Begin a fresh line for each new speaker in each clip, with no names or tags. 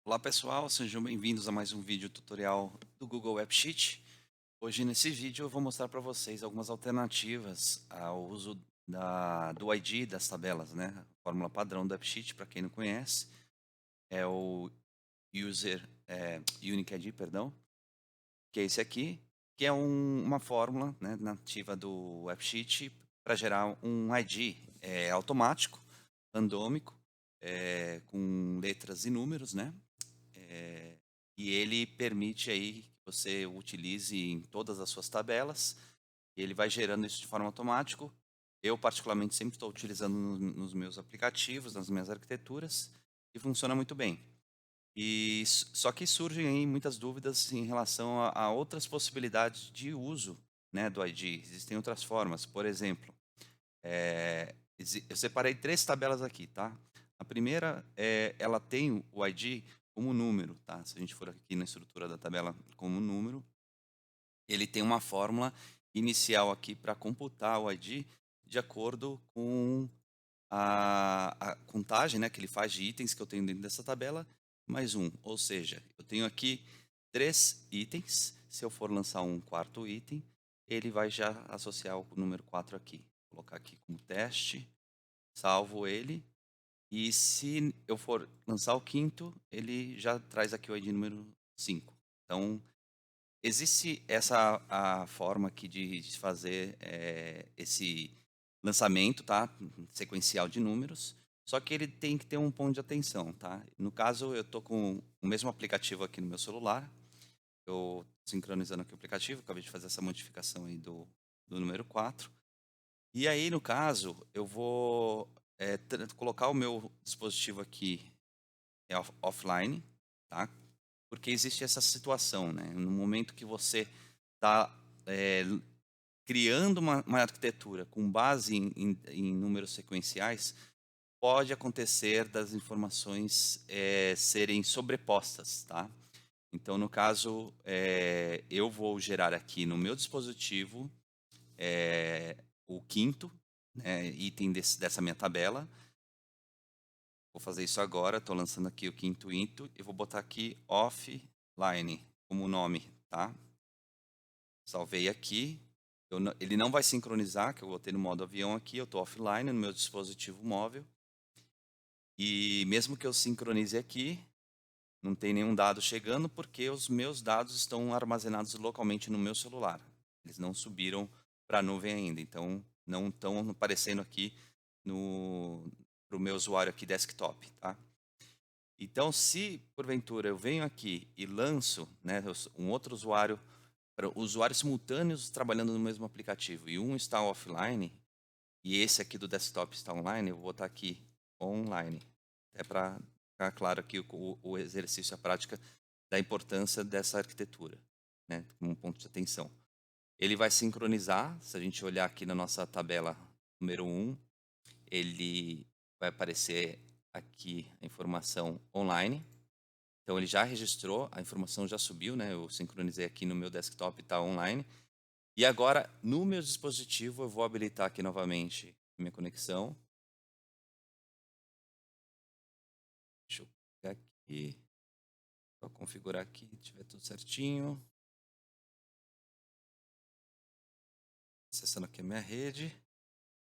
Olá pessoal, sejam bem-vindos a mais um vídeo tutorial do Google AppSheet. Hoje nesse vídeo eu vou mostrar para vocês algumas alternativas ao uso do ID das tabelas, né? A fórmula padrão do AppSheet, para quem não conhece, é o Unique ID, perdão, que é esse aqui, que é uma fórmula, né, nativa do AppSheet para gerar um ID automático, randômico, com letras e números, né? Eh, e ele permite aí que você utilize em todas as suas tabelas, e ele vai gerando isso de forma automática. Eu particularmente sempre estou utilizando nos meus aplicativos, nas minhas arquiteturas, e funciona muito bem. Só que surgem aí muitas dúvidas em relação a outras possibilidades de uso, né, do ID. Existem outras formas, por exemplo, eu separei 3 tabelas aqui, tá. A primeira, ela tem o ID como número, tá. Se a gente for aqui na estrutura da tabela como número, ele tem uma fórmula inicial aqui para computar o ID de acordo com a contagem, né, que ele faz de itens que eu tenho dentro dessa tabela, mais um. Ou seja, eu tenho aqui 3 itens, se eu for lançar um quarto item, ele vai já associar o número 4 aqui. Vou colocar aqui como teste, salvo ele, e se eu for lançar o quinto, ele já traz aqui o ID número 5. Então, existe essa a forma aqui de fazer, esse lançamento, tá, sequencial de números, só que ele tem que ter um ponto de atenção, tá. No caso, eu estou com o mesmo aplicativo aqui no meu celular, eu sincronizando aqui o aplicativo, acabei de fazer essa modificação aí do número 4. E aí, no caso, eu vou, colocar o meu dispositivo aqui offline, tá? Porque existe essa situação, né? No momento que você está criando uma arquitetura com base em números sequenciais, pode acontecer das informações serem sobrepostas, tá? Então, no caso, eu vou gerar aqui no meu dispositivo o quinto, né, item dessa minha tabela. Vou fazer isso agora, estou lançando aqui o quinto item e vou botar aqui offline como nome, tá? Salvei aqui. Ele não vai sincronizar, que eu botei no modo avião aqui, eu estou offline no meu dispositivo móvel. E mesmo que eu sincronize aqui, não tem nenhum dado chegando, porque os meus dados estão armazenados localmente no meu celular. Eles não subiram para a nuvem ainda, então não estão aparecendo aqui para o meu usuário aqui desktop, tá? Então, se porventura eu venho aqui e lanço, né, um outro usuário, para usuários simultâneos trabalhando no mesmo aplicativo, e um está offline, e esse aqui do desktop está online, eu vou botar aqui online. É para ficar claro aqui o exercício, a prática da importância dessa arquitetura, né, como um ponto de atenção. Ele vai sincronizar, se a gente olhar aqui na nossa tabela número 1, ele vai aparecer aqui a informação online. Então ele já registrou, a informação já subiu, né? Eu sincronizei aqui no meu desktop, está online. E agora, no meu dispositivo, eu vou habilitar aqui novamente minha conexão. Deixa eu pegar aqui, só configurar aqui, tiver tudo certinho. Acessando aqui a minha rede,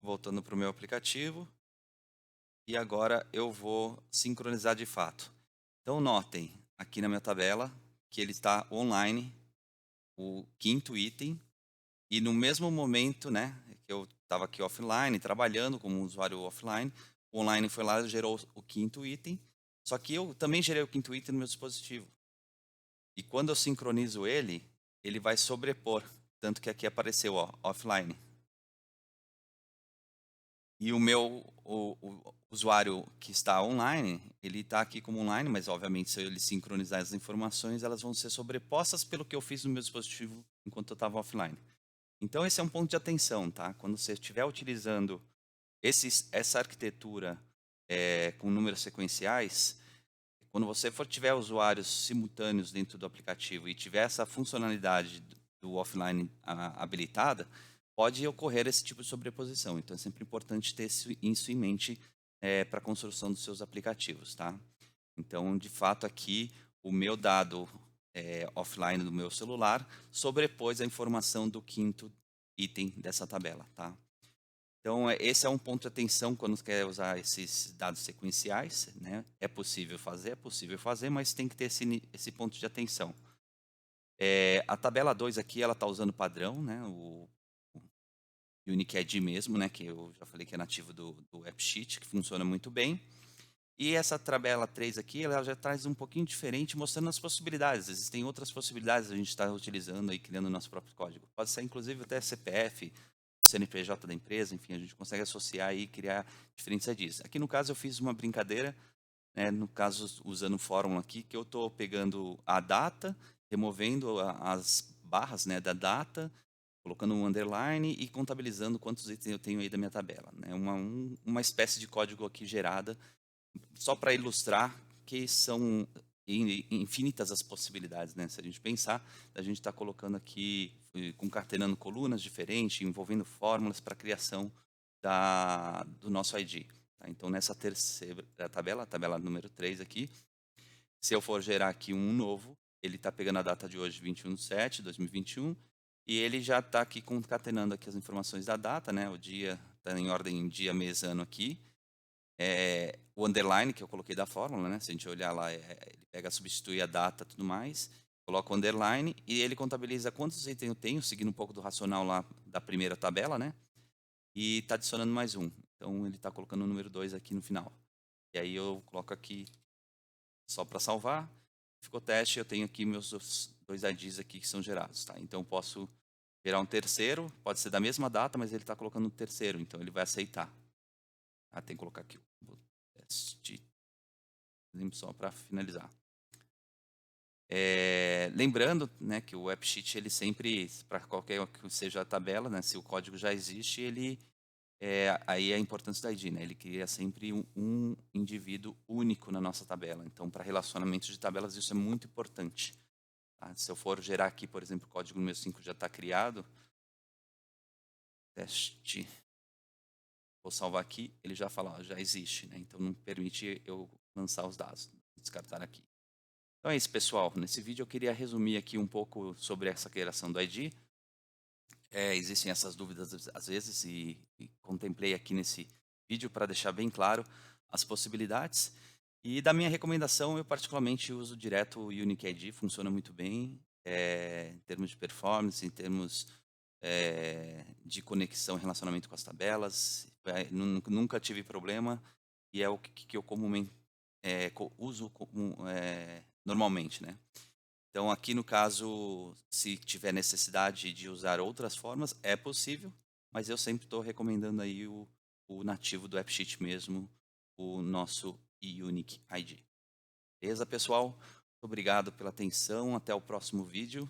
voltando para o meu aplicativo. E agora eu vou sincronizar de fato. Então notem, aqui na minha tabela, que ele está online, o quinto item. E no mesmo momento, né, que eu estava aqui offline, trabalhando como um usuário offline, o online foi lá e gerou o quinto item, só que eu também gerei o quinto item no meu dispositivo. E quando eu sincronizo ele, ele vai sobrepor, tanto que aqui apareceu, ó, offline. E o meu o usuário que está online, ele está aqui como online, mas obviamente se ele sincronizar as informações, elas vão ser sobrepostas pelo que eu fiz no meu dispositivo enquanto eu estava offline. Então esse é um ponto de atenção, tá? Quando você estiver utilizando essa arquitetura com números sequenciais, quando você tiver usuários simultâneos dentro do aplicativo e tiver essa funcionalidade do offline habilitada, pode ocorrer esse tipo de sobreposição. Então é sempre importante ter isso em mente para a construção dos seus aplicativos, tá? Então, de fato, aqui o meu dado offline do meu celular sobrepôs a informação do quinto item dessa tabela, tá? Então, esse é um ponto de atenção quando você quer usar esses dados sequenciais, né? É possível fazer, mas tem que ter esse ponto de atenção. A tabela 2 aqui, ela está usando padrão, né? O Unique ID mesmo, né? Que eu já falei que é nativo do AppSheet, que funciona muito bem. E essa tabela 3 aqui, ela já traz um pouquinho diferente, mostrando as possibilidades. Existem outras possibilidades a gente está utilizando e criando o nosso próprio código. Pode ser, inclusive, até CPF, CNPJ da empresa, enfim, a gente consegue associar e criar diferentes IDs. Aqui, no caso, eu fiz uma brincadeira, né, no caso, usando fórmula aqui, que eu estou pegando a data, removendo as barras, né, da data, colocando um underline e contabilizando quantos itens eu tenho aí da minha tabela. Né? Uma espécie de código aqui gerada, só para ilustrar que são infinitas as possibilidades, né? Se a gente pensar, a gente está colocando aqui, concatenando colunas diferentes, envolvendo fórmulas para a criação do nosso ID. Tá? Então, nessa terceira tabela, a tabela número 3 aqui, se eu for gerar aqui um novo, ele está pegando a data de hoje, 21/7/2021, e ele já está aqui concatenando aqui as informações da data, né? O dia está em ordem dia, mês, ano aqui. O underline que eu coloquei da fórmula, né? Se a gente olhar lá, ele pega, substitui a data e tudo mais, coloca o underline e ele contabiliza quantos itens eu tenho, seguindo um pouco do racional lá da primeira tabela, né? E está adicionando mais um. Então ele está colocando o número 2 aqui no final. E aí eu coloco aqui só para salvar. Ficou teste, eu tenho aqui meus dois IDs aqui que são gerados, tá? Então eu posso gerar um terceiro, pode ser da mesma data, mas ele está colocando um terceiro, então ele vai aceitar. Tem que colocar aqui o teste, só para finalizar. Lembrando, né, que o AppSheet, ele sempre, para qualquer que seja a tabela, né, se o código já existe, ele aí é a importância do ID, né? Ele cria sempre um indivíduo único na nossa tabela. Então, para relacionamentos de tabelas, isso é muito importante. Tá? Se eu for gerar aqui, por exemplo, o código número 5 já está criado, teste, vou salvar aqui, ele já fala, ó, já existe, né? Então não permite eu lançar os dados, descartar aqui. Então é isso, pessoal. Nesse vídeo eu queria resumir aqui um pouco sobre essa criação do ID. Existem essas dúvidas às vezes e contemplei aqui nesse vídeo para deixar bem claro as possibilidades. E da minha recomendação, eu particularmente uso direto o Unique ID, funciona muito bem em termos de performance, em termos de conexão e relacionamento com as tabelas. Nunca tive problema e é o que eu comumente uso normalmente, né? Então, aqui no caso, se tiver necessidade de usar outras formas, é possível, mas eu sempre estou recomendando aí o nativo do AppSheet mesmo, o nosso Unique ID. Beleza, pessoal? Muito obrigado pela atenção, até o próximo vídeo.